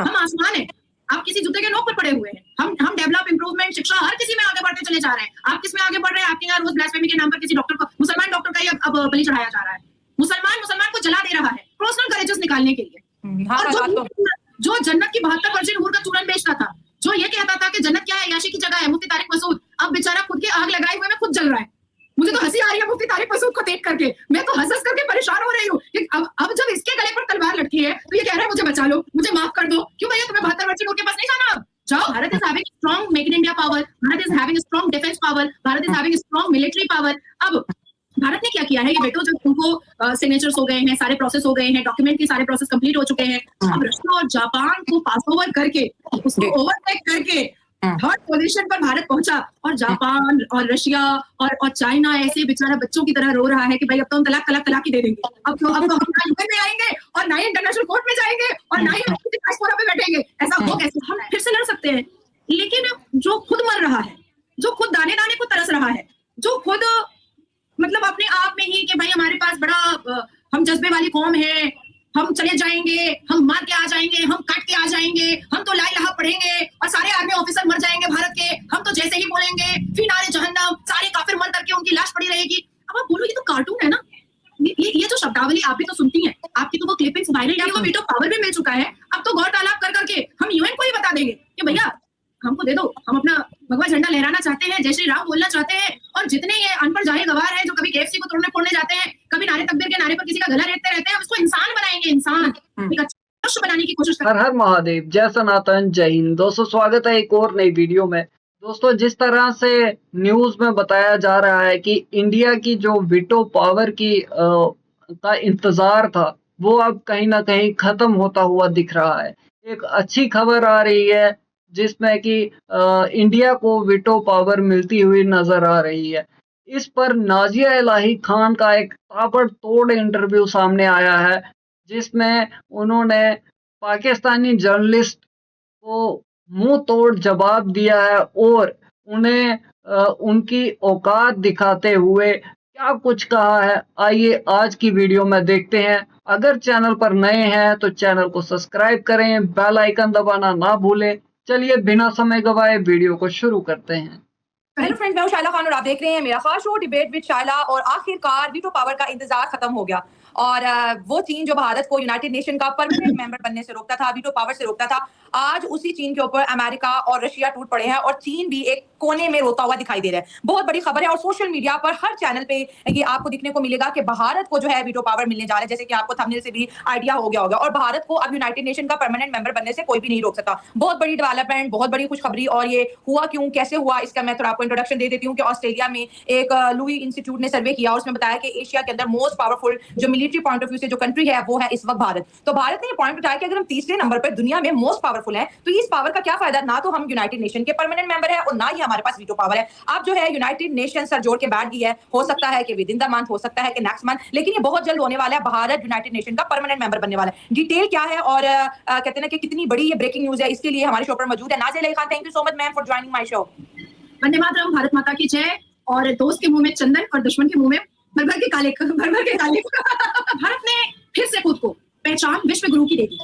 हम आसमान है, आप किसी जूते के नोक पर पड़े हुए हैं। हम डेवलप, इंप्रूवमेंट, शिक्षा हर किसी में आगे बढ़ते चले जा रहे हैं। आप किस में आगे बढ़ रहे हैं? आपके यहाँ रोज ब्लास्फेमी के नाम पर किसी डॉक्टर को, मुसलमान डॉक्टर का ही अब बलि चढ़ाया जा रहा है। मुसलमान को जला दे रहा है पर्सनल करेजेस निकालने के लिए। और जो जन्नत की 72 वर्जिन हूर का चूरन बेचता था, जो ये कहता था कि जन्नत क्या है, याशी की जगह है, मुफ्ती तारिक मसूद, अब बेचारा खुद की आग लगाए हुए में खुद जल रहा है। मुझे तो हंसी आ रही है मुफ्ती तारिक मसूद को देख करके, मैं तो हंस करके परेशान हो रही हूँ कि अब जब इसके गले पर तलवार लटकी है तो ये कह रहा है मुझे बचा लो, मुझे माफ कर दो। क्यों भैया, तुम्हें 72 वर्जिन हूर के पास नहीं जाना? अब जाओ। Bharat is having strong make in India power, Bharat is having strong defence power, Bharat is having strong military power. अब भारत ने क्या किया है, ये बेटो जब उनको सिग्नेचर्स हो गए हैं, सारे प्रोसेस हो गए हैं, डॉक्यूमेंट के सारे प्रोसेस कंप्लीट हो चुके हैं, अब रशिया और जापान को पास ओवर करके, उसको ओवरटेक करके थर्ड पोजीशन पर भारत पहुंचा। और जापान और रशिया और चाइना ऐसे बेचारा बच्चों की तरह रो रहा है कि भाई अब तो हम तलाक ही दे देंगे, अब तो हम यूएन में आएंगे और ना ही इंटरनेशनल कोर्ट में जाएंगे और ना ही फोरम पे बैठेंगे। ऐसा हो कैसे? हम फिर से लड़ सकते हैं, लेकिन जो खुद मर रहा है, जो खुद दाने दाने को तरस रहा है, जो खुद मतलब अपने आप में ही कि भाई हमारे पास बड़ा हम जज्बे वाली कौम है, हम चले जाएंगे, हम मार के आ जाएंगे, हम काट के आ जाएंगे, हम तो ला इलाहा पढ़ेंगे और सारे आर्मी ऑफिसर मर जाएंगे भारत के, हम तो जैसे ही बोलेंगे फी नारे जहन्नम, सारे काफिर मर करके उनकी लाश पड़ी रहेगी। अब आप बोलो ये तो कार्टून है ना। ये जो शब्दावली आप भी तो सुनती हैं, आपकी तो वो क्लिपिंग्स वायरल है, वो वीटो पावर भी मिल चुका है। अब तो गौर तालाब कर करके हम यूएन को ही बता देंगे कि भैया हमको दे दो, हम अपना भगवा झंडा लहराना चाहते हैं, जय श्री राम बोलना चाहते हैं। और जितने ये अनपढ़ जाहिल गवार हैं जो कभी केएफसी को तोड़ने फोड़ने जाते हैं, कभी नारे तकबीर के नारे पर किसी का गला रेतते रहते हैं, हम इसको इंसान बनाएंगे, इंसान एक अच्छा मनुष्य बनाने की कोशिश करेंगे। हर हर महादेव, जय सनातन, जय हिंद। दोस्तों स्वागत है एक और नई वीडियो में। दोस्तों जिस तरह से न्यूज में बताया जा रहा है कि इंडिया की जो वीटो पावर की का इंतजार था वो अब कहीं ना कहीं खत्म होता हुआ दिख रहा है। एक अच्छी खबर आ रही है जिसमें कि इंडिया को वीटो पावर मिलती हुई नजर आ रही है। इस पर नाजिया इलाही खान का एक ताबड़तोड़ इंटरव्यू सामने आया है जिसमें उन्होंने पाकिस्तानी जर्नलिस्ट को मुंह तोड़ जवाब दिया है और उन्हें उनकी औकात दिखाते हुए क्या कुछ कहा है। आइए आज की वीडियो में देखते हैं। अगर चैनल पर नए हैं तो चैनल को सब्सक्राइब करें, बेल आइकन दबाना ना भूलें। चलिए बिना समय गवाए वीडियो को शुरू करते हैं। हेलो फ्रेंड्स, मैं हूं शाइला खान और आप देख रहे हैं मेरा खास शो डिबेट विद शाइला। और आखिरकार वीटो पावर का इंतजार खत्म हो गया और वो चीन जो भारत को यूनाइटेड नेशन का परमानेंट मेंबर बनने से रोकता था, वीटो पावर से रोकता था, आज उसी चीन के ऊपर अमेरिका और रशिया टूट पड़े हैं और चीन भी एक कोने में रोता हुआ दिखाई दे रहा है। बहुत बड़ी खबर है और सोशल मीडिया पर हर चैनल पे ये आपको दिखने को मिलेगा कि भारत को जो है वीटो पावर मिलने जा रहा है, जैसे कि आपको थंबनेल से भी आइडिया हो गया होगा। और भारत को अब यूनाइटेड नेशन का परमानेंट मेंबर बनने से कोई भी नहीं रोक सकता। बहुत बड़ी डेवलपमेंट, बहुत बड़ी खुशखबरी। और ये हुआ क्यों, कैसे हुआ, इसका मैं थोड़ा आपको इंट्रोडक्शन दे देती हूँ कि ऑस्ट्रेलिया में एक लुई इंस्टीट्यूट ने सर्वे किया और उसमें बताया कि एशिया के अंदर मोस्ट पावरफुल जो मिलिट्री पॉइंट ऑफ व्यू से जो कंट्री है वो है इस वक्त भारत। तो भारत ने ये पॉइंट उठाया कि अगर हम तीसरे नंबर पर दुनिया में मोस्ट पावरफुल है तो इस पावर का क्या फायदा, ना तो हम यूनाइटेड नेशन के परमानेंट मेंबर है और ना ही हमारे पास वीटो पावर है। अब जो है यूनाइटेड नेशन सर जोड़ के बैठ गई है, हो सकता है कि विद इन द मंथ, हो सकता है कि नेक्स्ट मंथ, लेकिन ये बहुत जल्द होने वाला है। भारत यूनाइटेड नेशन का परमानेंट मेंबर बनने वाला है। डिटेल क्या है और कहते हैं ना कि कितनी बड़ी ये ब्रेकिंग न्यूज है, इसके लिए हमारे शो पर मौजूद है Nazia Elahi Khan. Thank you so much ma'am for joining my show. वंदे मातरम, भारत माता की जय। और दोस्त के मुंह में चंदन और दुश्मन के मुंह में भर के काले भारत ने फिर से खुद को पहचान विश्व गुरु की दे दी।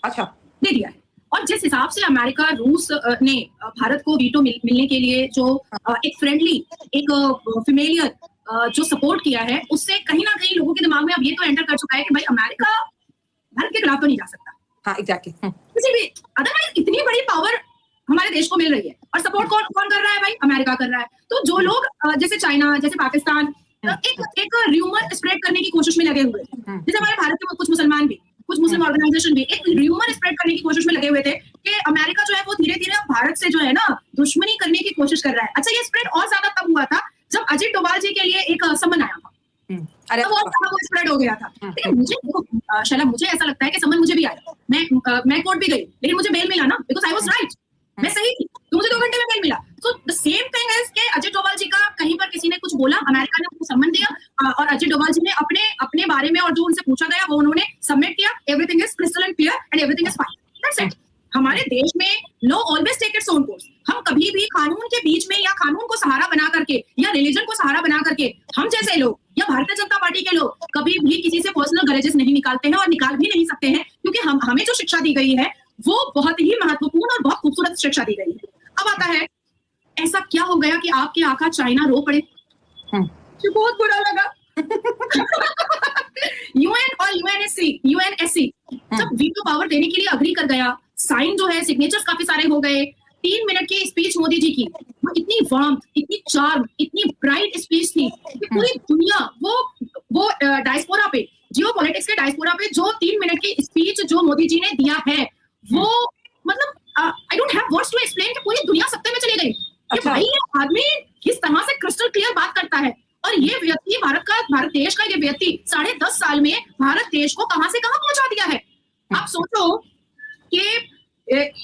अच्छा, दे दिया है। और जिस हिसाब से अमेरिका, रूस ने भारत को वीटो मिलने के लिए जो एक फ्रेंडली, एक फिमेलियर जो सपोर्ट किया है, उससे कहीं ना कहीं लोगों के दिमाग में अब ये तो एंटर कर चुका है कि भाई अमेरिका भारत के खिलाफ तो नहीं जा सकता। हाँ एग्जैक्टली। किसी भी अदरवाइज इतनी बड़ी पावर हमारे देश को मिल रही है और सपोर्ट कौन कर रहा है भाई? अमेरिका कर रहा है। तो जो लोग जैसे चाइना, जैसे पाकिस्तान एक र्यूमर स्प्रेड करने की कोशिश में लगे हुए थे, जैसे हमारे भारत के कुछ मुसलमान भी, कुछ मुस्लिम ऑर्गेनाइजेशन भी एक र्यूमर स्प्रेड करने की कोशिश में लगे हुए थे कि अमेरिका जो है वो धीरे धीरे भारत से जो है ना दुश्मनी करने की कोशिश कर रहा है। अच्छा, ये स्प्रेड और ज्यादा तब हुआ था जब अजित डोभाल जी के लिए एक समन आया था, तो वो स्प्रेड हो गया था। लेकिन मुझे शाला मुझे ऐसा लगता है कि समन मुझे भी आया, मैं कोर्ट भी गई, लेकिन मुझे बेल मिला ना, बिकॉज आई वाज राइट, मैं सही थी, तो मुझे 2 घंटे में बेल मिला। So the same thing is कि अजित डोभाल जी का कहीं पर किसी ने कुछ बोला, अमेरिका ने उनको सम्मन दिया और अजित डोभाल जी ने अपने बारे में और जो उनसे पूछा गया वो उन्होंने सबमिट किया। Everything is crystal and clear and everything is fine, that's it. हमारे देश में law always take its own course. हम कभी भी कानून के बीच में या कानून को सहारा बना करके या रिलीजन को सहारा बना करके हम जैसे लोग या भारतीय जनता पार्टी के लोग कभी भी किसी से पर्सनल ग्रजेस नहीं निकालते हैं और निकाल भी नहीं सकते हैं, क्योंकि हमें जो शिक्षा दी गई है वो बहुत ही महत्वपूर्ण और बहुत खूबसूरत शिक्षा दी गई है। अब आता है, ऐसा क्या हो गया कि आपके आका चाइना रो पड़े? मुझे बहुत बुरा लगा। यूएन और यूएनएससी जब वीटो पावर देने के लिए अग्री कर गया, साइन जो है, सिग्नेचर्स काफी सारे हो गए। 3 मिनट की स्पीच मोदी जी की, वो इतनी वार्म, इतनी चार्म, इतनी ब्राइट स्पीच थी कि पूरी दुनिया वो डायस्पोरा पे, जियोपॉलिटिक्स के डायस्पोरा पे जो 3 मिनट की स्पीच जो मोदी जी ने दिया है, वो मतलब I don't have words to explain कि पूरी दुनिया सत्ते में चली गई कि भाई ये आदमी किस तरह से क्रिस्टल क्लियर बात करता है। और ये व्यक्ति भारत देश का ये व्यक्ति 10.5 साल में भारत देश को कहां से कहां पहुंचा दिया है। आप सोचो कि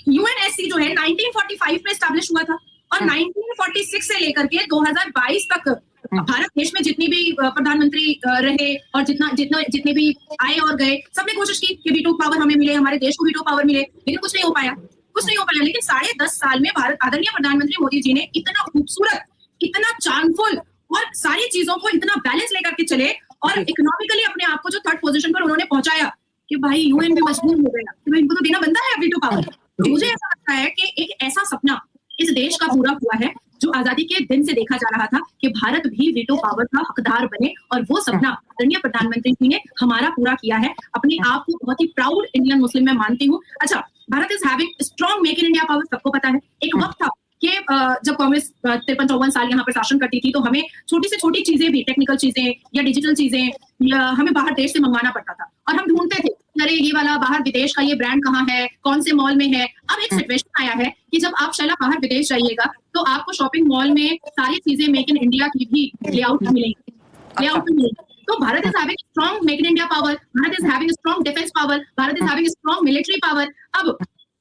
यूएनएससी जो है 1945 में एस्टैब्लिश हुआ था और 1946 से लेकर के 2022 तक भारत देश में जितनी भी प्रधानमंत्री रहे और जितने भी आए और गए, सबने कोशिश की कि वीटो पावर हमें मिले, हमारे देश को वीटो पावर मिले, लेकिन कुछ नहीं हो पाया। लेकिन 10.5 साल में भारत आदरणीय प्रधानमंत्री मोदी जी ने इतना खूबसूरत, इतना चार्मफुल और सारी चीजों को इतना बैलेंस लेकर के चले और इकोनॉमिकली अपने आप को जो 3rd पोजीशन पर उन्होंने पहुंचाया कि भाई यूएन भी मजबूर हो गया कि भाई इनको तो देना बनता है वीटो पावर। तो मुझे ऐसा लगता है कि एक ऐसा सपना इस देश का पूरा हुआ है जो आजादी के दिन से देखा जा रहा था कि भारत भी वीटो पावर का हकदार बने, और वो सपना आदरणीय प्रधानमंत्री जी ने हमारा पूरा किया है। अपने आप को बहुत ही प्राउड इंडियन मुस्लिम में मानती हूँ। अच्छा, Bharat is having strong make in India power, सबको पता है। एक वक्त था कि जब कांग्रेस 53-54 साल यहाँ पर शासन करती थी तो हमें छोटी से छोटी चीजें भी, टेक्निकल चीजें या डिजिटल चीजें हमें बाहर देश से मंगवाना पड़ता था और हम ढूंढते थे अरे ये वाला बाहर विदेश का ये ब्रांड कहाँ है, कौन से मॉल में है। अब एक सिचुएशन आया है कि जब आप शाला बाहर विदेश जाइएगा तो आपको शॉपिंग मॉल में सारी चीजें मेक इन इंडिया की भी लेआउट मिलेंगी। तो Bharat is having strong make in India power, Bharat is having strong defence power, Bharat is having strong military power. अब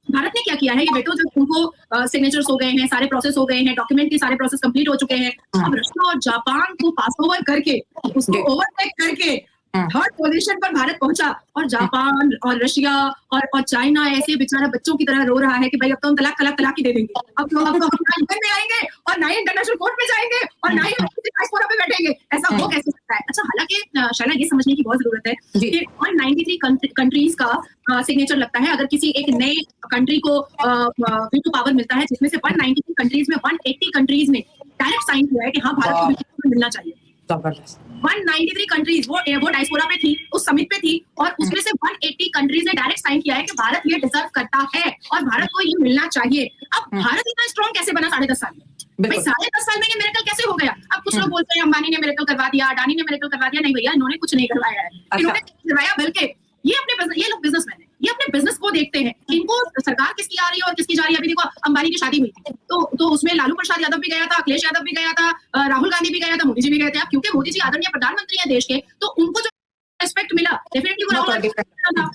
भारत ने क्या किया है, ये बेटो जब उनको सिग्नेचर्स हो गए हैं, सारे प्रोसेस हो गए हैं, डॉक्यूमेंट के सारे प्रोसेस कंप्लीट हो चुके हैं, अब रशिया और जापान को पास ओवर करके, उसको ओवरटेक करके 3rd पोजीशन पर भारत पहुंचा और जापान और रशिया और चाइना ऐसे बेचारा बच्चों की तरह रो रहा है कि भाई अब तो हम तलाक ही दे देंगे, अब तो हम यूएन में आएंगे और ना ही इंटरनेशनल कोर्ट में जाएंगे और ना ही डायस्पोरा पे बैठेंगे। ऐसा हो कैसे सकता है? अच्छा, हालांकि शायद ये समझने की बहुत जरूरत है कि 193 कंट्रीज का सिग्नेचर लगता है अगर किसी एक नए कंट्री को वीटो पावर मिलता है, जिसमें से 193 कंट्रीज में 180 कंट्रीज ने डायरेक्ट साइन किया है कि हाँ भारत को वीटो पावर मिलना चाहिए। 193 कंट्रीज वो डायस्पोरा पे थी, उस समिट पे थी, और उसमें से 180 कंट्रीज ने डायरेक्ट साइन किया है कि भारत ये डिजर्व करता है और भारत को ये मिलना चाहिए। अब भारत इतना स्ट्रॉन्ग कैसे बना 10.5 साल में? भाई 10.5 साल में ये मिरेकल कैसे हो गया? अब कुछ लोग बोलते हैं अंबानी ने मिरेकल करवा दिया, अडानी ने मिरेकल करवा दिया। नहीं भैया, इन्होंने कुछ नहीं करवाया है। इन्होंने करवाया, बल्कि ये लोग बिजनेसमैन है, ये अपने बिजनेस को देखते हैं। इनको सरकार किसकी आ रही है और किसकी जा रही है। अभी देखो, अंबानी की शादी हुई थी तो उसमें लालू प्रसाद यादव भी गया था, अखिलेश यादव भी गया था, राहुल गांधी भी गया था, मोदी जी भी गए थे। अब क्योंकि मोदी जी आदरणीय प्रधानमंत्री हैं देश के, तो उनको जो रेस्पेक्ट मिला डेफिनेटली वो राहुल गांधी था।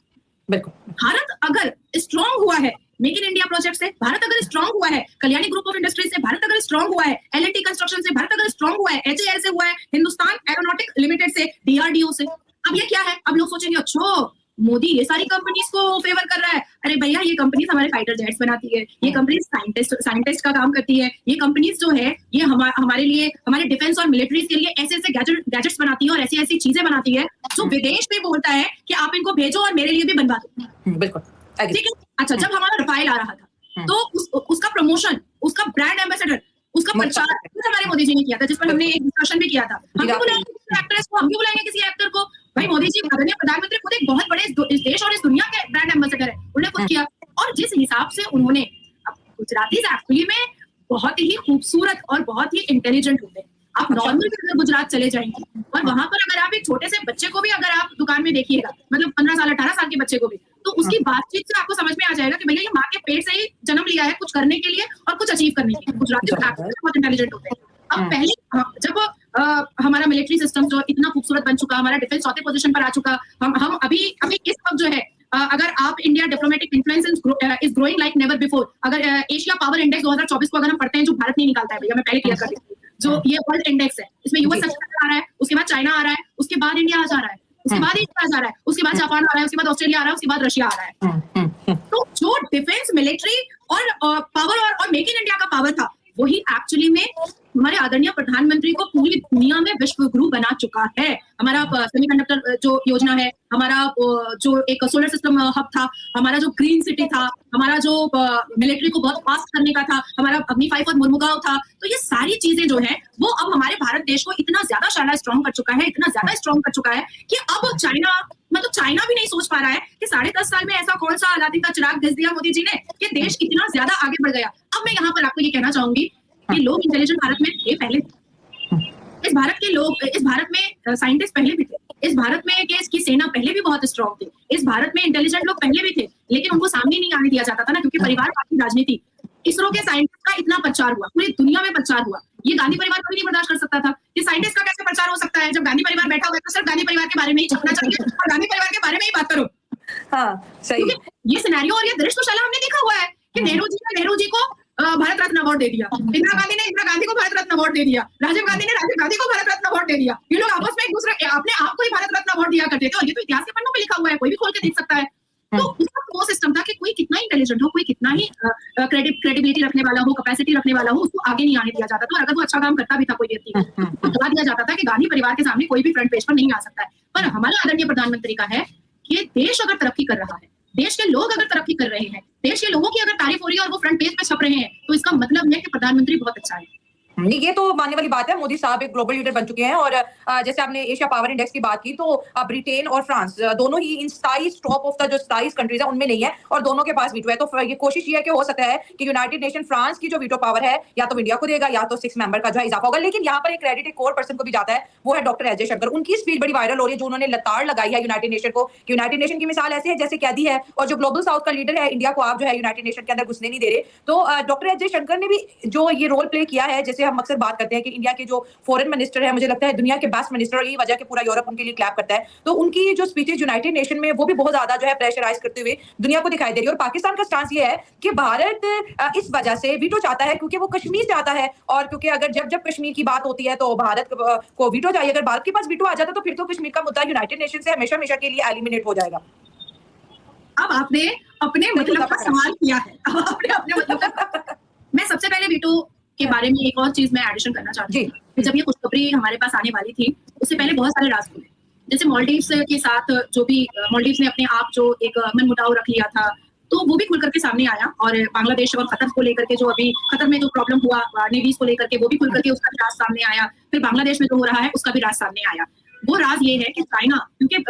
भारत अगर स्ट्रॉन्ग हुआ है मेक इन इंडिया प्रोजेक्ट से, भारत अगर स्ट्रॉन्ग हुआ है कल्याणी ग्रुप ऑफ इंडस्ट्रीज से, भारत अगर स्ट्रॉन्ग हुआ है एल&टी कंस्ट्रक्शन से, भारत अगर स्ट्रॉन्ग हुआ है HAL से, हुआ है हिंदुस्तान एरोनॉटिक लिमिटेड से, DRDO से। अब ये क्या है? अब लोग सोचेंगे अच्छा मोदी ये सारी कंपनीज को फेवर कर रहा है। अरे भैया, ये कंपनीज हमारे फाइटर जेट्स बनाती है, ये कंपनीज साइंटिस्ट का काम करती है, ये कंपनीज जो है ये हमारे लिए, हमारे डिफेंस और मिलिट्रीज के लिए ऐसे गैजेट्स बनाती है और ऐसी ऐसी चीजें बनाती है जो विदेश में बोलता है कि आप इनको भेजो और मेरे लिए भी बनवा दो। बिल्कुल, ठीक है। अच्छा, जब हमारा रफाइल आ रहा था तो उसका प्रमोशन, उसका ब्रांड एम्बेसडर, उसका प्रचार हमारे मोदी जी ने किया था, जिस पर हमने एक डिस्कशन भी किया था। हम क्यों बुलाएंगे किसी एक्ट्रेस को, हम क्यों बुलाएंगे किसी एक्टर को? भाई मोदी जी आदरणीय प्रधानमंत्री खुद एक बहुत बड़े इस देश और इस दुनिया के ब्रांड एम्बेसडर है, उन्होंने खुद किया। और जिस हिसाब से उन्होंने, गुजराती एक्चुअली में बहुत ही खूबसूरत और बहुत ही इंटेलिजेंट होते हैं। आप नॉर्मल अगर गुजरात चले जाएंगे और वहां पर अगर आप एक छोटे से बच्चे को भी अगर आप दुकान में देखिएगा, मतलब 15 साल 18 साल के बच्चे को भी, तो उसकी बातचीत से आपको समझ में आ जाएगा कि भैया ये माँ के पेट से ही जन्म लिया है कुछ करने के लिए और कुछ अचीव करने के लिए। गुजराती बहुत इंटेलिजेंट होते हैं। अब पहले जब हमारा मिलिट्री सिस्टम जो इतना खूबसूरत बन चुका, हमारा डिफेंस 4थे पोजीशन पर आ चुका, हम अभी इस वक्त जो है, अगर आप India diplomatic influence is growing like never before, अगर एशिया पावर इंडेक्स 2024 को अगर हम पढ़ते हैं, जो भारत नहीं निकालता है, भैया मैं पहले क्लियर कर देती हूँ, जो ये वर्ल्ड इंडेक्स है, इसमें यूएस सबसे आ रहा है, उसके बाद चाइना आ रहा है, उसके बाद इंडिया आ जा रहा है, उसके बाद इंडिया आ जा रहा है, उसके बाद जापान आ रहा है, उसके बाद ऑस्ट्रेलिया आ रहा है, उसके बाद रशिया आ रहा है। तो जो डिफेंस, मिलिट्री और पावर और मेक इन इंडिया का पावर था, वही एक्चुअली में हमारे आदरणीय प्रधानमंत्री को पूरी दुनिया में विश्व गुरु बना चुका है। हमारा सेमीकंडक्टर जो योजना है, हमारा जो एक सोलर सिस्टम हब था, हमारा जो ग्रीन सिटी था, हमारा जो मिलिट्री को बहुत फास्ट करने का था, हमारा अग्नि 5 और मुर्मुगांव था, तो ये सारी चीजें जो है वो अब हमारे भारत देश को इतना ज्यादा शाला स्ट्रॉन्ग कर चुका है, इतना ज्यादा स्ट्रॉन्ग कर चुका है कि अब चाइना भी नहीं सोच पा रहा है कि 10.5 साल में ऐसा कौन सा अलादीन का चिराग घिस दिया मोदी जी ने कि देश इतना ज्यादा आगे बढ़ गया। अब मैं यहाँ पर आपको ये कहना चाहूंगी कि लोग इंटेलिजेंट भारत में थे पहले, इस भारत में साइंटिस्ट पहले भी थे, इस भारत में इसकी सेना पहले भी बहुत स्ट्रॉन्ग थी, इस भारत में इंटेलिजेंट लोग पहले भी थे, लेकिन उनको सामने नहीं आने दिया जाता था ना, क्योंकि परिवारवाद की राजनीति। इसरो के साइंटिस्ट का इतना प्रचार हुआ, पूरी दुनिया में प्रचार हुआ, ये गांधी परिवार कभी नहीं बर्दाश्त कर सकता था कि साइंटिस्ट का कैसे प्रचार हो सकता है। जब गांधी परिवार बैठा हुआ है तो सिर्फ गांधी परिवार के बारे में ही छपना चाहिए और गांधी परिवार के बारे में ही बात करो। हाँ, सही। ये सिनेरियो और ये दृश्य तो हमने देखा हुआ है कि नेहरू जी को भारत रत्न अवार्ड दे दिया, इंदिरा गांधी ने इंदिरा गांधी को भारत रत्न अवार्ड दे दिया, राजीव गांधी ने राजीव गांधी को भारत रत्न अवार्ड दे दिया। ये लोग आपस में एक दूसरे अपने आप को ही भारत रत्न अवार्ड दिया करते थे, और ये तो इतिहास के पन्नों में लिखा हुआ है, कोई भी खोल के देख सकता है। तो उसका वो सिस्टम था कि कोई कितना इंटेलिजेंट हो, कोई कितना ही क्रेडिबिलिटी रखने वाला हो, कैपेसिटी रखने वाला हो, उसको आगे नहीं आने दिया जाता था। और अगर वो अच्छा काम करता भी था कोई व्यक्ति, तो दबा दिया जाता था कि गांधी परिवार के सामने कोई भी फ्रंट पेज पर नहीं आ सकता है। पर हमारा आदरणीय प्रधानमंत्री का है कि देश अगर तरक्की कर रहा है, देश के लोग अगर तरक्की कर रहे हैं, देश के लोगों की अगर तारीफ हो रही है और वो फ्रंट पेज पे छप रहे हैं, तो इसका मतलब है कि प्रधानमंत्री बहुत अच्छा है। ये तो मानने वाली बात है। मोदी साहब एक ग्लोबल लीडर बन चुके हैं, और जैसे आपने एशिया पावर इंडेक्स की बात की, तो ब्रिटेन और फ्रांस दोनों ही इन 27 टॉप ऑफ द जो 27 कंट्रीज है उनमें नहीं है, और दोनों के पास वीटो है। तो ये कोशिश ये है कि हो सकता है कि यूनाइटेड नेशन फ्रांस की जो वीटो पावर है या तो इंडिया को देगा या तो 6 मेंबर का जो है इजाफा होगा। लेकिन यहाँ पर एक क्रेडिट एक और पर्सन को भी जाता है, वो है डॉक्टर एस जयशंकर। उनकी स्पीच बड़ी वायरल हो रही है, जो उन्होंने लताड़ लगाई है यूनाइटेड नेशन को। यूनाइटेड नेशन की मिसाल ऐसे है जैसे कैदी है, और जो ग्लोबल साउथ का लीडर है, इंडिया को आप जो है यूनाइटेड नेशन के अंदर घुसने नहीं दे रहे। तो डॉक्टर एस जयशंकर ने भी जो ये रोल प्ले किया है, जैसे हम अक्सर बात करते हैं कि इंडिया के जो फॉरेन मिनिस्टर है, मुझे लगता है दुनिया के बेस्ट मिनिस्टर, और यही वजह कि पूरा यूरोप उनके लिए क्लैप करता है। तो उनकी जो स्पीचेस यूनाइटेड नेशन में, वो भी बहुत ज्यादा जो है प्रेशराइज करते हुए दुनिया को दिखाई दे रही है। और पाकिस्तान का स्टांस ये है कि भारत इस वजह से वीटो चाहता है क्योंकि वो कश्मीर चाहता है, और क्योंकि अगर जब कश्मीर की बात होती है तो भारत को वीटो चाहिए। अगर भारत के पास वीटो आ जाता तो फिर तो कश्मीर का मुद्दा यूनाइटेड नेशन से हमेशा हमेशा के लिए एलिमिनेट हो जाएगा। अब आपने अपने मतलब का सवाल किया है, अब आपने अपने मतलब मैं सबसे पहले वीटो के बारे में एक और चीज मैं एडिशन करना चाहती हूँ कि जब ये खुशखबरी हमारे पास आने वाली थी, उससे पहले बहुत सारे राज खुले। जैसे मालदीव्स के साथ जो भी मालदीव्स ने अपने आप जो एक मनमुटाव रख लिया था, तो वो भी खुल करके सामने आया। और बांग्लादेश और कतर को लेकर के जो अभी कतर में जो प्रॉब्लम हुआ नेवीज को लेकर के, वो भी खुल करके उसका भी राज सामने आया। फिर बांग्लादेश में जो हो रहा है उसका भी राज सामने आया। वो राज ये है कि चाइना, क्योंकि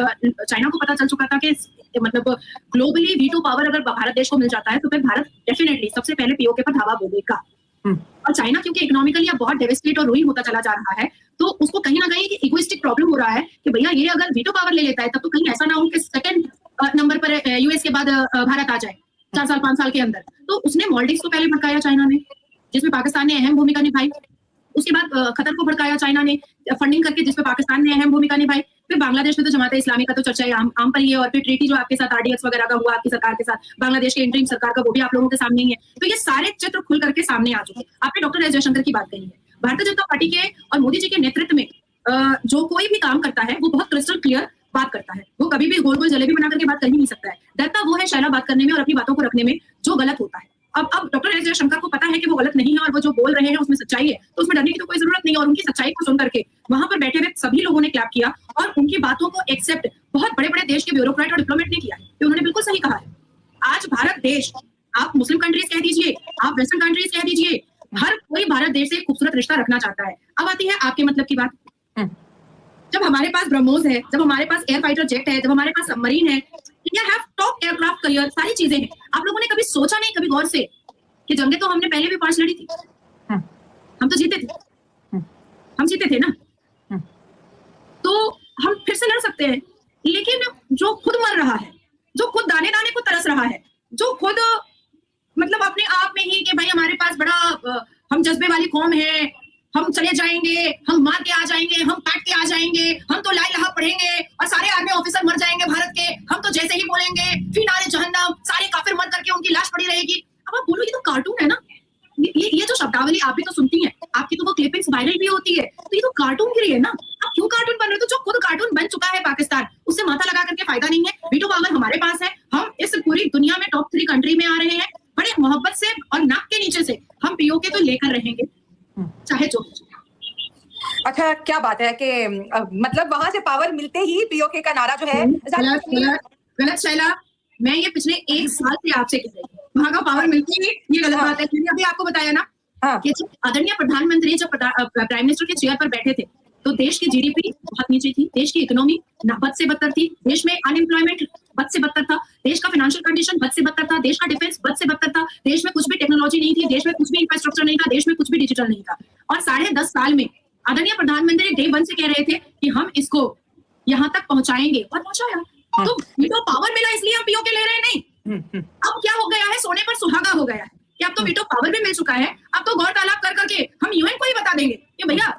चाइना को पता चल चुका था कि मतलब ग्लोबली वीटो पावर अगर भारत देश को मिल जाता है तो फिर भारत डेफिनेटली सबसे पहले पीओके पर धावा बोलेगा। और चाइना क्योंकि इकोनॉमिकली अब बहुत डेविस्टेट और रूइन होता चला जा रहा है, तो उसको कहीं ना कहीं इगोइस्टिक प्रॉब्लम हो रहा है कि भैया ये अगर वीटो पावर ले लेता है तब तो कहीं ऐसा ना हो कि सेकंड नंबर पर यूएस के बाद भारत आ जाए 4 साल 5 साल के अंदर। तो उसने मालदीव्स को पहले भड़काया चाइना ने, जिसमें पाकिस्तान ने अहम भूमिका निभाई। उसके बाद कतर को भड़काया चाइना ने फंडिंग करके, जिसमें पाकिस्तान ने अहम भूमिका निभाई। फिर बांग्लादेश में तो जमात इस्लामी का तो चर्चा आम पर ही है, और फिर ट्रीटी जो आपके साथ आरडीएक्स वगैरह का हुआ आपकी सरकार के साथ, बांग्लादेश के इंटरिम सरकार का, वो भी आप लोगों के सामने ही है। तो ये सारे चित्र खुल करके सामने आ चुके हैं। आपने डॉक्टर एस जयशंकर की बात कही है, भारतीय जनता पार्टी के और मोदी जी के नेतृत्व में जो कोई भी काम करता है वो बहुत क्रिस्टल क्लियर बात करता है। वो कभी भी गोल गोल जलेबी बना करके बात कर ही नहीं सकता है। डरता वो है शैला बात करने में और अपनी बातों को रखने में जो गलत होता है। अब डॉक्टर एस जयशंकर को पता है कि वो गलत नहीं है और वो जो बोल रहे हैं उसमें सच्चाई है, तो उसमें डरने की तो कोई जरूरत नहीं। और उनकी सच्चाई को सुन करके वहां पर बैठे हुए सभी लोगों ने क्लैप किया, और उनकी बातों को एक्सेप्ट बहुत बड़े बड़े देश के ब्यूरोक्रेट और डिप्लोमेट ने किया है कि उन्होंने बिल्कुल सही कहा है। आज भारत देश, आप मुस्लिम कंट्रीज कह दीजिए, आप वेस्टर्न कंट्रीज कह दीजिए, हर कोई भारत देश से खूबसूरत रिश्ता रखना चाहता है। अब आती है आपके मतलब की बात। जब हमारे पास ब्रह्मोस है, जब हमारे पास एयर फाइटर जेट है, जब हमारे पास सबमरीन है, India have top aircraft carrier, सारी चीजें हैं। आप लोगों ने कभी सोचा नहीं, कभी गौर से, कि जंगे तो हमने पहले भी 5 लड़ी थी, हम तो जीते थे, हम जीते थे ना, तो हम फिर से लड़ सकते हैं। लेकिन जो खुद मर रहा है, जो खुद दाने दाने को तरस रहा है, जो खुद मतलब अपने आप में ही कि भाई हमारे पास बड़ा हम जज्बे वाली कौम है, हम चले जाएंगे, हम मार के आ जाएंगे, हम काट के आ जाएंगे, हम तो ला इलाहा पढ़ेंगे और सारे आर्मी ऑफिसर मर जाएंगे भारत के, हम तो जैसे ही बोलेंगे फिर नारे जहन्नम, सारे काफिर मर करके उनकी लाश पड़ी रहेगी। अब आप बोलो ये तो कार्टून है ना, ये जो शब्दावली आप भी तो सुनती हैं, आपकी तो वो क्लिपिंग्स वायरल भी होती है, तो ये तो कार्टून की रही है ना। आप क्यों कार्टून बन रहे हो? तो जो खुद कार्टून बन चुका है पाकिस्तान, उससे माथा लगा करके फायदा नहीं है। वीटो पावर हमारे पास है, हम इस पूरी दुनिया में टॉप 3 कंट्री में आ रहे हैं, बड़े मोहब्बत से और नाक के नीचे से हम पीओके तो लेकर रहेंगे, चाहे जो अच्छा, क्या बात है कि मतलब वहां से पावर मिलते ही पीओके का नारा जो है गलत शैला, मैं ये पिछले 1 साल से आपसे कह रही हूँ, वहां का पावर मिलते ही ये गलत बात है। मैंने अभी आपको बताया ना कि जब आदरणीय प्रधानमंत्री जब प्राइम मिनिस्टर के चेयर पर बैठे थे तो देश की जीडीपी बहुत नीचे थी, देश की इकोनॉमी बद से बदतर थी, देश में अनएम्प्लॉयमेंट बद से बदतर था, देश का फाइनेंशियल कंडीशन बद से बदतर था, देश का डिफेंस बद से बदतर था, देश में कुछ भी टेक्नोलॉजी नहीं थी, देश में कुछ भी इंफ्रास्ट्रक्चर नहीं था, देश में कुछ भी डिजिटल नहीं था। और 10.5 साल में आदरणीय प्रधानमंत्री डे 1 से कह रहे थे कि हम इसको यहाँ तक पहुंचाएंगे और पहुंचाया। तो वीटो पावर मिला इसलिए हम पीओके ले रहे नहीं। अब क्या हो गया है, सोने पर सुहागा हो गया है कि अब तो वीटो पावर भी मिल चुका है। अब तो गौर तालाब कर करके हम यूएन को ही बता देंगे कि भैया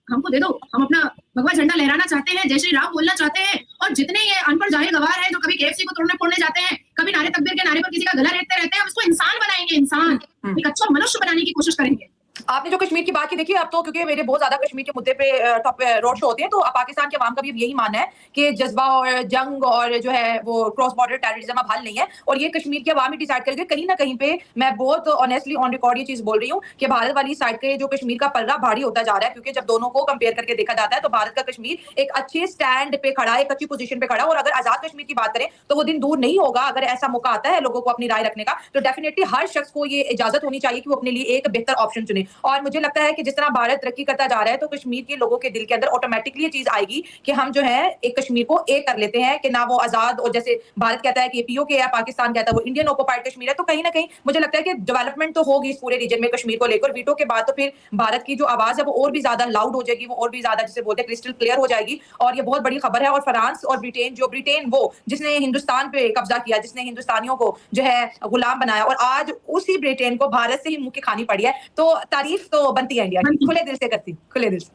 हमको दे दो, हम अपना भगवा झंडा लहराना चाहते हैं, जय श्री राम बोलना चाहते हैं। और जितने ये अनपढ़ जाहिल गवार हैं जो कभी केएफसी को तोड़ने फोड़ने जाते हैं, कभी नारे तकबीर के नारे पर किसी का गला रेतते रहते हैं, हम इसको इंसान बनाएंगे, इंसान एक अच्छा मनुष्य बनाने की कोशिश करेंगे। आपने जो कश्मीर की बात की, देखिए अब तो क्योंकि मेरे बहुत ज्यादा कश्मीर के मुद्दे पे टॉप रोड शो होते हैं, तो अब पाकिस्तान के अवाम का भी यही मानना है कि जज्बा और जंग और जो है वो क्रॉस बॉर्डर टेररिज्म अब हल नहीं है और ये कश्मीर के अवाम ही डिसाइड करेंगे। कहीं ना कहीं पे मैं बहुत ऑनेस्टली ऑन रिकॉर्ड ये चीज बोल रही हूँ कि भारत वाली साइड के जो कश्मीर का पल्ला भारी होता जा रहा है, क्योंकि जब दोनों को कंपेयर करके देखा जाता है तो भारत का कश्मीर एक अच्छे स्टैंड पे खड़ा है, एक अच्छी पोजीशन पे खड़ा है। और अगर आजाद कश्मीर की बात करें तो वो दिन दूर नहीं होगा, अगर ऐसा मौका आता है लोगों को अपनी राय रखने का, तो डेफिनेटली हर शख्स को ये इजाजत होनी चाहिए कि वो अपने लिए एक बेहतर ऑप्शन चुने। और मुझे लगता है कि जिस तरह भारत तरक्की करता जा रहा है तो कश्मीर के लोगों के दिल के अंदर ऑटोमेटिकली ये चीज आएगी कि हम जो है एक कश्मीर को एक कर लेते हैं, कि ना वो आजाद, और जैसे भारत कहता है कि पीओके है, पाकिस्तान कहता है वो इंडियन ऑक्युपाइड कश्मीर है, तो कहीं ना कहीं मुझे लगता है कि डेवलपमेंट तो होगी इस पूरे रीजन में कश्मीर को लेकर। वीटो के बाद तो फिर भारत की जो आवाज है वो और भी ज्यादा लाउड हो जाएगी, वो और भी ज्यादा जिसे बोलते हैं क्रिस्टल क्लियर हो जाएगी। और ये बहुत बड़ी खबर है। और फ्रांस और ब्रिटेन वो जिसने हिंदुस्तान पे कब्जा किया, जिसने हिंदुस्तानियों को जो है गुलाम बनाया, और आज उसी ब्रिटेन को भारत से ही मुंह की खानी पड़ी है, तो तारीफ तो बनती है इंडिया की, खुले दिल से करती, खुले दिल से।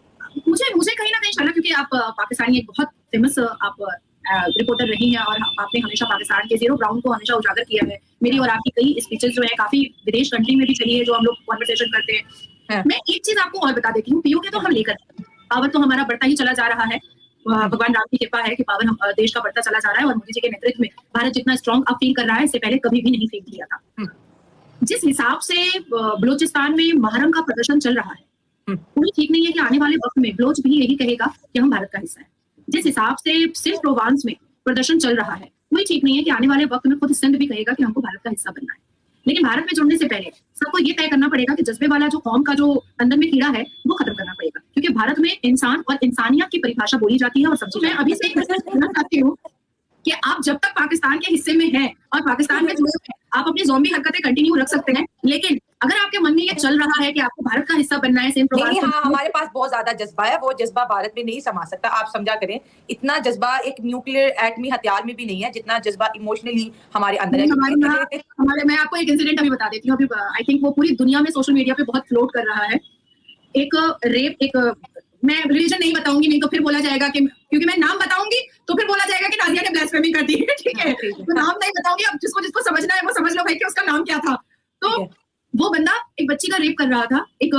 मुझे कहीं ना कहीं शर्मा, क्योंकि आप पाकिस्तानी एक बहुत फेमस आप रिपोर्टर रही हैं और आपने हमेशा पाकिस्तान के जीरो ग्राउंड को हमेशा उजागर किया है। मेरी और आपकी कई स्पीचेस जो है काफी विदेश कंट्री में भी चली है जो हम लोग कॉन्वर्सेशन करते हैं। मैं एक चीज आपको और बता देती हूँ, पीओके तो हम लेकर पावर तो हमारा बढ़ता ही चला जा रहा है, भगवान राम की कृपा है कि पावर हम देश का बढ़ता चला जा रहा है। और मोदी जी के नेतृत्व में भारत जितना स्ट्रांग अब फील कर रहा है, इससे पहले कभी भी नहीं फील किया था। जिस हिसाब से बलूचिस्तान में महरम का प्रदर्शन चल रहा है, कोई ठीक नहीं है कि आने वाले वक्त में बलोच भी यही कहेगा कि हम भारत का हिस्सा है। जिस हिसाब से सिंध प्रोवांस में प्रदर्शन चल रहा है, कोई ठीक नहीं है कि आने वाले वक्त में खुद सिंध भी कहेगा कि हमको भारत का हिस्सा बनना है। लेकिन भारत में जुड़ने से पहले सबको ये तय करना पड़ेगा कि जज्बे वाला जो कौम का जो अंदर में कीड़ा है वो खत्म करना पड़ेगा, क्योंकि भारत में इंसान और इंसानियत की परिभाषा बोली जाती है। और सबसे मैं अभी से कहना चाहती हूँ कि आप जब तक पाकिस्तान के हिस्से में हैं और पाकिस्तान में जुड़े हैं, आप अपनी ज़ॉम्बी हरकतें कंटिन्यू रख सकते हैं। लेकिन अगर आपके मन में ये चल रहा है कि आपको भारत का हिस्सा बनना है, नहीं, हाँ, हमारे पास बहुत ज्यादा जज्बा है, वो जज्बा भारत में नहीं समा सकता। आप समझा करें, इतना जज्बा एक न्यूक्लियर एटमी हथियार में भी नहीं है जितना जज्बा इमोशनली हमारे अंदर है। मैं आपको एक इंसिडेंट अभी बता देती हूँ। अभी आई थिंक वो पूरी दुनिया में सोशल मीडिया पे बहुत फ्लोट कर रहा है। एक रेप, एक मैं रिलीजन नहीं बताऊंगी, नहीं तो फिर बोला जाएगा कि, क्योंकि मैं नाम बताऊंगी तो फिर बोला जाएगा कि नाजिया ने ब्लास्फेमी कर दी है, ठीक है। तो नाम नहीं बताऊंगी, अब जिसको समझना है वो समझ लो भाई कि उसका नाम क्या था। तो वो बंदा एक बच्ची का रेप कर रहा था एक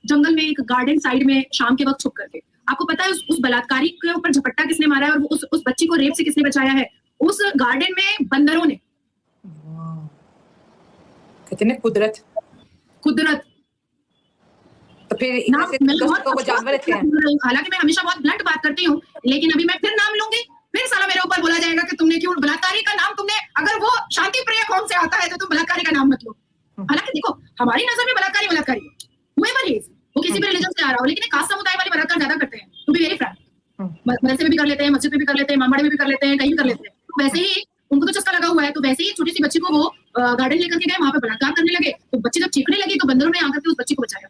जंगल में, एक गार्डन साइड में शाम के वक्त छुप करके। आपको पता है उस बलात्कारी के ऊपर झपट्टा किसने मारा है और उस बच्ची को रेप से किसने बचाया है? उस गार्डन में बंदरों ने। कितने कुदरत तो फिर जानवर अच्छे हैं। हालांकि मैं हमेशा बहुत ब्लंट बात करती हूँ, लेकिन अभी मैं फिर नाम लूंगी, फिर साला मेरे ऊपर बोला जाएगा कि तुमने क्यों बलात्कारी का नाम, तुमने अगर वो शांति प्रिय कौम से आता है तो तुम बलात्कारी का नाम मत लो। हालांकि देखो हमारी नजर में बलात्कारी वो किसी भी रिलीजन से आ रहा हो, लेकिन कास्ट समुदाय वाले बलात्कार ज्यादा करते हैं। टू बी वेरी फ्रैंक, मदरसे में भी कर लेते हैं, मस्जिद में भी कर लेते हैं, मामड़े में भी कर लेते हैं, कहीं भी कर लेते हैं। तो वैसे ही उनको तो चस्का लगा हुआ है, तो वैसे ही छोटी सी बच्ची को वो गार्डन लेकर के गए, वहां पे बलात्कार करने लगे। तो बच्ची जब चीखने लगी तो बंदरों ने आकर के उस बच्ची को बचाया।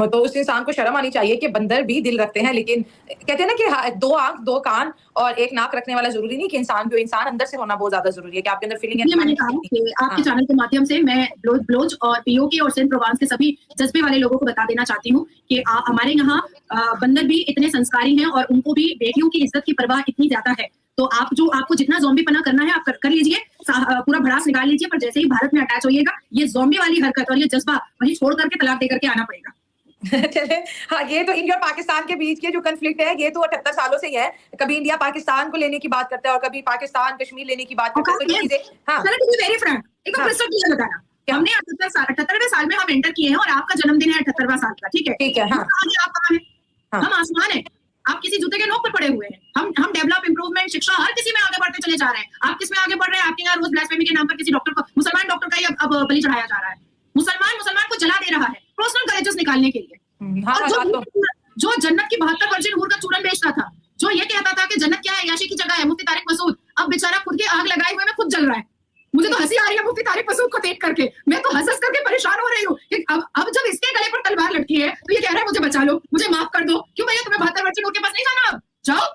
तो उस इंसान को शर्म आनी चाहिए कि बंदर भी दिल रखते हैं, लेकिन कहते हैं ना कि 2 आंख 2 कान और 1 नाक रखने वाला जरूरी नहीं कि इंसान अंदर से होना बहुत ज्यादा जरूरी है कि आपके अंदर फीलिंग है। मैंने कहा कि आपके चैनल के माध्यम से मैं ब्लोच और पीओके और सिंध प्रोवांस के सभी जज्बे वाले लोगों को बता देना चाहती हूँ कि हमारे यहाँ बंदर भी इतने संस्कारी हैं और उनको भी बेटियों की इज्जत की परवाह इतनी ज्यादा है। तो आपको जितना ज़ॉम्बीपना करना है आप कर लीजिए, पूरा भड़ास निकाल लीजिए, पर जैसे ही भारत में अटैच होइएगा ये ज़ॉम्बी वाली हरकत और ये जज्बा वहीं छोड़ करके तलाक दे करके आना पड़ेगा। चले, हाँ, ये तो इंडिया और पाकिस्तान के बीच के जो कन्फ्लिक्ट है ये तो 78 सालों से ही है। कभी इंडिया पाकिस्तान को लेने की बात करता है और कभी पाकिस्तान कश्मीर लेने की बात करता है। तो चीजें, हाँ, वेरी फ्रैंक, एक क्रिस्टल क्लियर बताना, हमने 78वें साल में हम एंटर किए हैं और आपका जन्मदिन है 78वां साल का, ठीक है, ठीक है, हाँ, आप कहाँ हैं? हाँ। हम आसमान है, आप किसी जूते के नोक पर पड़े हुए हैं। हम डेवलप, इंप्रूवमेंट, शिक्षा हर किसी में आगे बढ़ते चले जा रहे हैं। आप किस में आगे बढ़ रहे हैं? आपके यहाँ रोज ब्लास्फेमी के नाम पर किसी डॉक्टर को, मुसलमान डॉक्टर का ही अब बलि चढ़ाया जा रहा है। मुसलमान को जला दे रहा है पर्सनल करेजेस निकालने के लिए। हाँ, और जो जन्नत की 72 वर्जिन हूर का चूरन बेचता था, जो ये कहता था कि जन्नत क्या है, याशी की जगह है, मुफ्ती तारिक मसूद, अब बेचारा खुद की आग लगाए हुए में खुद जल रहा है। मुझे तो हंसी आ रही है मुफ्ती तारिक मसूद को देख करके। मैं तो हंस करके परेशान हो रही हूँ कि अब जब इसके गले पर तलवार लटकी है तो ये कह रहा है मुझे बचा लो, मुझे माफ कर दो। क्यों भैया, तुम्हें 72 वर्जिन हूर के पास नहीं जाना? अब जाओ,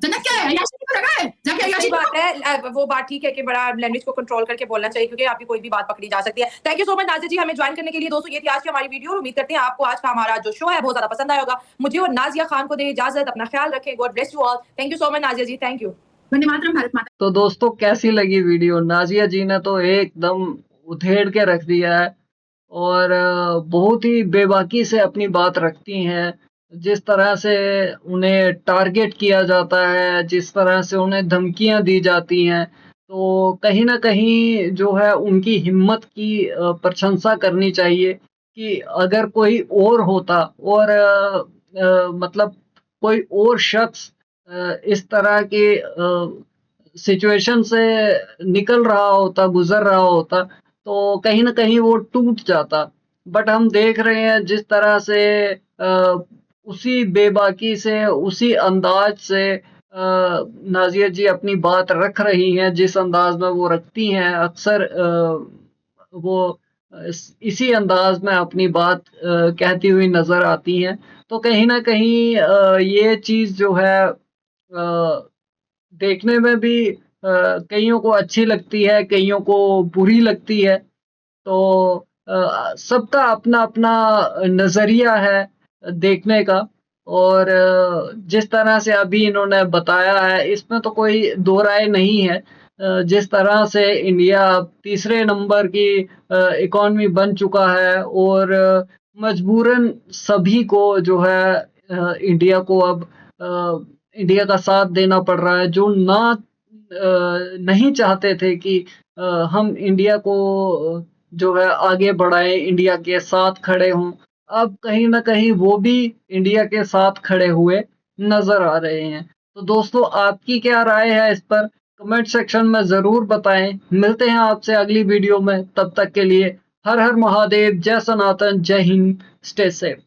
जन्नत क्या है, याशी की जगह है, जाके याशी। बात है, वो बात ठीक है कि बड़ा लैंग्वेज को कंट्रोल करके बोलना चाहिए, क्योंकि आपकी कोई भी बात पकड़ी जा सकती है। Thank you so much Nazia ji हमें ज्वाइन करने के लिए। दोस्तों, ये थी आज की हमारी वीडियो। उम्मीद करते हैं आपको आज का हमारा जो शो है बहुत ज्यादा पसंद आया होगा। मुझे और नाजिया खान को दे इजाजत, अपना ख्याल रखें। God bless you all. Thank you so much Nazia ji, thank you. वंदे मातरम, भारत माता। तो दोस्तों, कैसी लगी वीडियो? नाजिया जी ने तो एकदम उधेड़ के रख दिया है और बहुत ही बेबाकी से अपनी बात रखती हैं। जिस तरह से उन्हें टारगेट किया जाता है, जिस तरह से उन्हें धमकियां दी जाती हैं, तो कहीं ना कहीं जो है उनकी हिम्मत की प्रशंसा करनी चाहिए कि अगर कोई और होता और मतलब कोई और शख्स इस तरह के सिचुएशन से निकल रहा होता, गुजर रहा होता, तो कहीं ना कहीं वो टूट जाता। बट हम देख रहे हैं जिस तरह से उसी बेबाकी से, उसी अंदाज से नाजिया जी अपनी बात रख रही हैं, जिस अंदाज में वो रखती हैं अक्सर वो इसी अंदाज में अपनी बात कहती हुई नजर आती हैं। तो कहीं ना कहीं ये चीज जो है देखने में भी कईयों को अच्छी लगती है, कईयों को बुरी लगती है। तो सबका अपना अपना नजरिया है देखने का। और जिस तरह से अभी इन्होंने बताया है, इसमें तो कोई दो राय नहीं है। जिस तरह से इंडिया तीसरे नंबर की इकॉनमी बन चुका है और मजबूरन सभी को जो है इंडिया को अब इंडिया का साथ देना पड़ रहा है, जो नहीं चाहते थे कि हम इंडिया को जो है आगे बढ़ाएं, इंडिया के साथ खड़े हों। अब कहीं ना कहीं वो भी इंडिया के साथ खड़े हुए नजर आ रहे हैं। तो दोस्तों, आपकी क्या राय है इस पर? कमेंट सेक्शन में जरूर बताएं। मिलते हैं आपसे अगली वीडियो में, तब तक के लिए हर हर महादेव, जय सनातन, जय हिंद, स्टे सेफ।